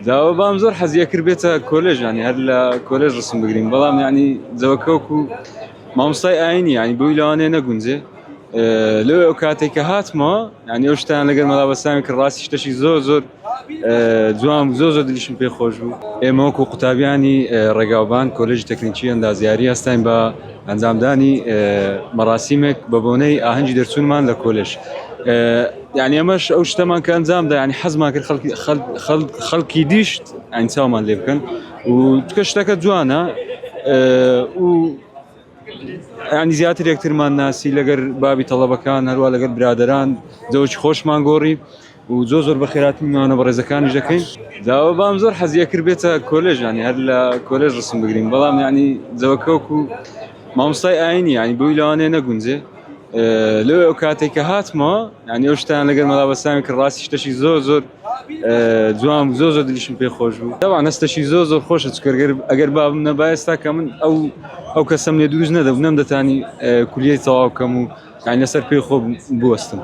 داوا بام زۆر حەزیە کرد بێتە کۆلێژ ینی هەر لە کۆلێژ ڕسم بگرین بەڵام ینی جەوەکەوەکو مامۆستای ئاینی ینی بۆی لەوانەیە نەگونجێ لەوێ ئەو کاتێککە هاتمەوە ینی ئەو شتیان لەگەر مەلا بەسامی کرد ڕاستی شتەشی زۆر زۆر جوان زۆر دلیشم پێ خۆش بوو. ئێمە وەکو قوتابیانی ڕێگاوبان کۆلێژی تەکنیکی ئەندازیاری هەستین بە ئەنجامدانی مەراسیمێک بە بۆنەی ئاهەنگی دەرچوونمان لە کۆلێژ. یعنی ئەمەش ئەو شتەمان کە ئەنجامدا ینی حەزمان کرد خەڵکی دیشت ئەین چاومان لێ بکەن و چکە شتەکە جوانە و ینی زیاتر یەکترمان ناسی لەگەر بابی تەڵەبەکان هەروە لەگەر برادەران جەوەکی خۆشمان گۆڕی و زۆر بە خێراتی میوانە بە ڕێزەکانی دەکەین. داوا بام زۆر حەزیە کرد بێتە کۆلێژ ینی هەر لە کۆلێژ ڕسم بگرین بەڵام ینی جەوەکەوەکو مامۆستای ئاینی ینی بۆی لەوانەیە نەگونجێ لەوێ ئەو کاتێککە هاتمەوە ینی ئەو شتیان لەگەر مەلا بەسامی کرد ڕاستی شتەشی زۆر جوان زۆر دلیشم پێ خۆش بوو. دەوان هەستەشی زۆر خۆشە چکەرگەر ئەگەر بابم نەبا ئێستا کە من ئەو کەسەم لێ دروست نەدەبوو نەمدەتانی کولیەی تەواو بکەم و ینی لەسەر پێی خۆ بوەستم.